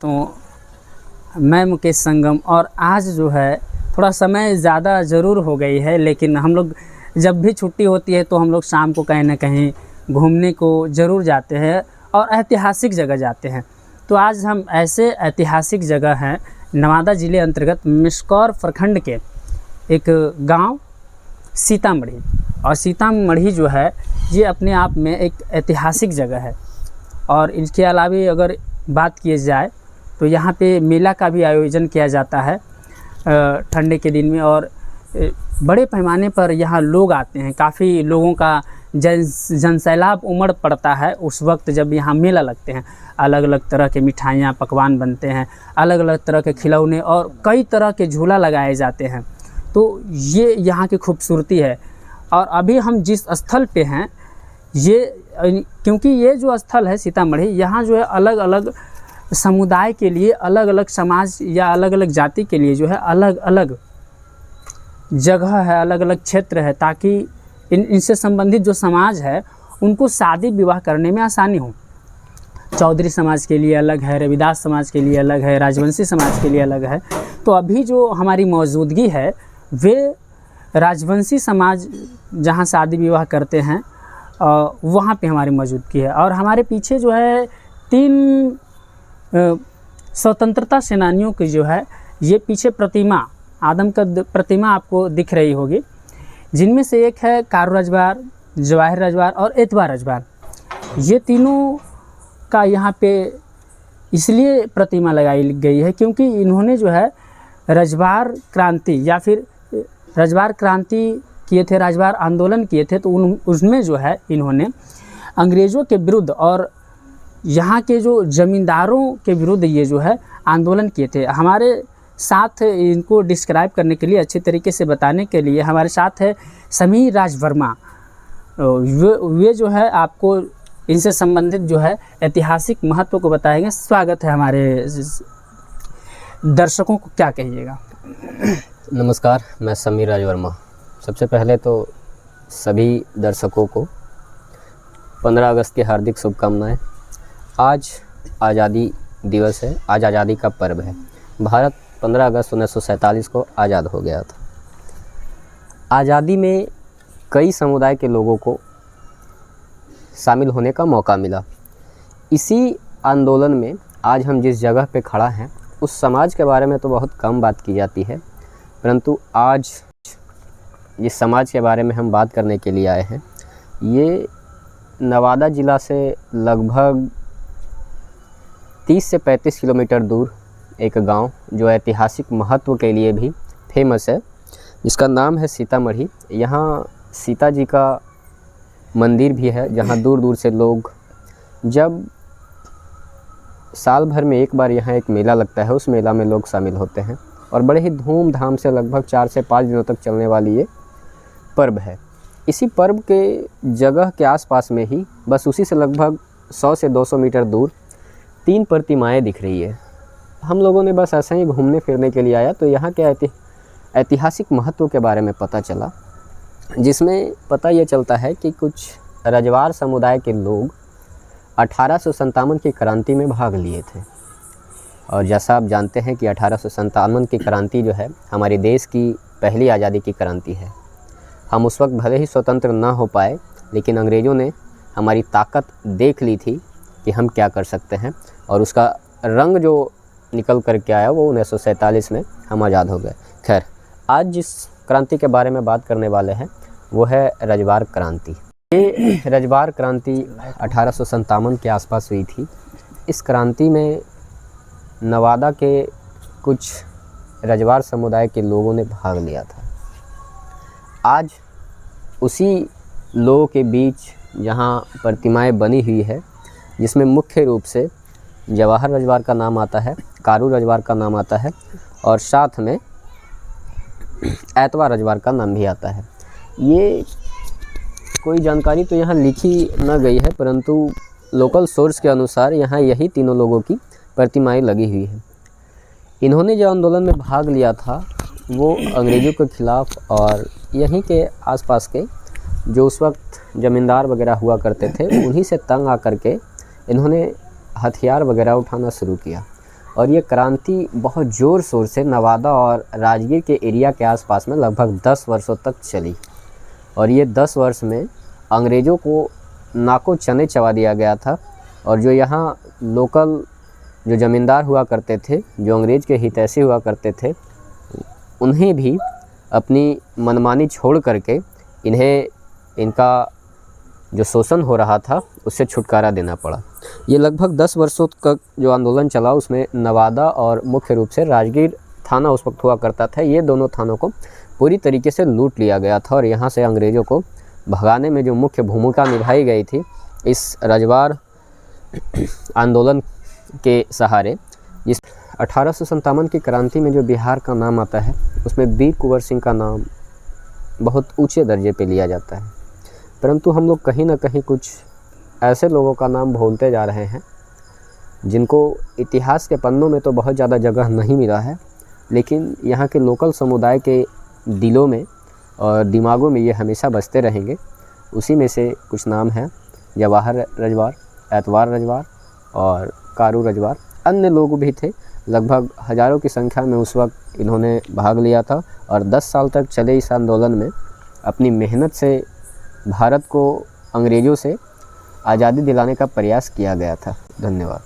तो मैं मुकेश संगम और आज जो है थोड़ा समय ज़्यादा ज़रूर हो गई है, लेकिन हम लोग जब भी छुट्टी होती है तो हम लोग शाम को कहीं ना कहीं घूमने को ज़रूर जाते हैं और ऐतिहासिक जगह जाते हैं। तो आज हम ऐसे ऐतिहासिक जगह हैं नवादा ज़िले अंतर्गत मिसकौर प्रखंड के एक गांव सीतामढ़ी। और सीतामढ़ी जो है ये अपने आप में एक ऐतिहासिक जगह है। और इसके अलावा अगर बात की जाए तो यहाँ पे मेला का भी आयोजन किया जाता है ठंडे के दिन में, और बड़े पैमाने पर यहाँ लोग आते हैं। काफ़ी लोगों का जनसैलाब उमड़ पड़ता है उस वक्त जब यहाँ मेला लगते हैं। अलग अलग तरह के मिठाइयाँ पकवान बनते हैं, अलग अलग तरह के खिलौने और कई तरह के झूला लगाए जाते हैं। तो ये यहाँ की खूबसूरती है। और अभी हम जिस स्थल पे हैं क्योंकि ये जो स्थल है सीतामढ़ी, यहाँ जो है अलग अलग समुदाय के लिए, अलग अलग समाज या अलग अलग जाति के लिए जो है अलग अलग जगह है, अलग अलग क्षेत्र है, ताकि इनसे संबंधित जो समाज है उनको शादी विवाह करने में आसानी हो। चौधरी समाज के लिए अलग है, रविदास समाज के लिए अलग है, राजवंशी समाज के लिए अलग है। तो अभी जो हमारी मौजूदगी है वे राजवंशी समाज जहाँ शादी विवाह करते हैं वहाँ पे हमारी मौजूदगी है। और हमारे पीछे जो है 3 स्वतंत्रता सेनानियों की जो है ये पीछे प्रतिमा, आदमकद प्रतिमा आपको दिख रही होगी, जिनमें से एक है कारू रजवार, जवाहिर रजवार और एतबार रजवार। ये तीनों का यहाँ पे इसलिए प्रतिमा लगाई गई है क्योंकि इन्होंने जो है रजवार क्रांति या फिर रजवार क्रांति किए थे, रजवार आंदोलन किए थे। तो उसमें जो है इन्होंने अंग्रेज़ों के विरुद्ध और यहाँ के जो ज़मींदारों के विरुद्ध ये जो है आंदोलन किए थे। हमारे साथ इनको डिस्क्राइब करने के लिए, अच्छी तरीके से बताने के लिए हमारे साथ है समीर राज वर्मा। वे जो है आपको इनसे संबंधित जो है ऐतिहासिक महत्व को बताएंगे। स्वागत है हमारे दर्शकों को, क्या कहिएगा? नमस्कार, मैं समीर राज वर्मा। सबसे पहले तो सभी दर्शकों को 15 अगस्त की हार्दिक शुभकामनाएं। आज आज़ादी दिवस है, आज आज़ादी का पर्व है। भारत 15 अगस्त 1947 को आज़ाद हो गया था। आज़ादी में कई समुदाय के लोगों को शामिल होने का मौका मिला। इसी आंदोलन में आज हम जिस जगह पे खड़ा हैं उस समाज के बारे में तो बहुत कम बात की जाती है, परंतु आज जिस समाज के बारे में हम बात करने के लिए आए हैं ये नवादा ज़िला से लगभग 30 से 35 किलोमीटर दूर एक गांव जो ऐतिहासिक महत्व के लिए भी फेमस है, जिसका नाम है सीतामढ़ी। यहाँ सीता जी का मंदिर भी है, जहाँ दूर दूर से लोग, जब साल भर में एक बार यहाँ एक मेला लगता है, उस मेला में लोग शामिल होते हैं। और बड़े ही धूमधाम से लगभग 4 से 5 दिनों तक चलने वाली ये पर्व है। इसी पर्व के जगह के आसपास में ही, बस उसी से लगभग 100 से 200 मीटर दूर 3 प्रतिमाएं दिख रही है। हम लोगों ने बस ऐसे ही घूमने फिरने के लिए आया तो यहाँ के ऐतिहासिक महत्व के बारे में पता चला, जिसमें पता ये चलता है कि कुछ रजवार समुदाय के लोग 1857 की क्रांति में भाग लिए थे। और जैसा आप जानते हैं कि 1857 की क्रांति जो है हमारे देश की पहली आज़ादी की क्रांति है। हम उस वक्त भले ही स्वतंत्र ना हो पाए, लेकिन अंग्रेज़ों ने हमारी ताकत देख ली थी कि हम क्या कर सकते हैं, और उसका रंग जो निकल कर के आया वो 1947 में हम आज़ाद हो गए। खैर, आज जिस क्रांति के बारे में बात करने वाले हैं वो है रजवार क्रांति। ये रजवार क्रांति 1857 के आसपास हुई थी। इस क्रांति में नवादा के कुछ रजवार समुदाय के लोगों ने भाग लिया था। आज उसी लोगों के बीच जहाँ प्रतिमाएं बनी हुई है, जिसमें मुख्य रूप से जवाहर रजवार का नाम आता है, कारू रजवार का नाम आता है और साथ में एतबार रजवार का नाम भी आता है। ये कोई जानकारी तो यहाँ लिखी न गई है, परंतु लोकल सोर्स के अनुसार यहाँ यही तीनों लोगों की प्रतिमाएं लगी हुई है। इन्होंने जो आंदोलन में भाग लिया था वो अंग्रेज़ों के ख़िलाफ़, और यहीं के आसपास के जो उस वक्त ज़मींदार वगैरह हुआ करते थे उन्हीं से तंग आकर के इन्होंने हथियार वगैरह उठाना शुरू किया। और ये क्रांति बहुत ज़ोर शोर से नवादा और राजगीर के एरिया के आसपास में लगभग 10 वर्षों तक चली। और ये 10 वर्ष में अंग्रेज़ों को नाको चने चबा दिया गया था। और जो यहाँ लोकल जो ज़मींदार हुआ करते थे, जो अंग्रेज़ के हितैषी हुआ करते थे, उन्हें भी अपनी मनमानी छोड़ करके इनका जो शोषण हो रहा था उससे छुटकारा देना पड़ा। ये लगभग 10 वर्षों तक जो आंदोलन चला उसमें नवादा और मुख्य रूप से राजगीर थाना उस वक्त हुआ करता था, ये दोनों थानों को पूरी तरीके से लूट लिया गया था। और यहाँ से अंग्रेज़ों को भगाने में जो मुख्य भूमिका निभाई गई थी इस रजवाड़ आंदोलन के सहारे, जिस 1857 की क्रांति में जो बिहार का नाम आता है उसमें वीर कुंवर सिंह का नाम बहुत ऊंचे दर्जे पे लिया जाता है। परंतु हम लोग कहीं ना कहीं कुछ ऐसे लोगों का नाम भूलते जा रहे हैं जिनको इतिहास के पन्नों में तो बहुत ज़्यादा जगह नहीं मिला है, लेकिन यहाँ के लोकल समुदाय के दिलों में और दिमागों में ये हमेशा बसते रहेंगे। उसी में से कुछ नाम हैं जवाहर रजवाड़, एतवार रजवाड़ और कारू रजवाड़। अन्य लोग भी थे, लगभग हज़ारों की संख्या में उस वक्त इन्होंने भाग लिया था और 10 साल तक चले इस आंदोलन में अपनी मेहनत से भारत को अंग्रेज़ों से आज़ादी दिलाने का प्रयास किया गया था। धन्यवाद।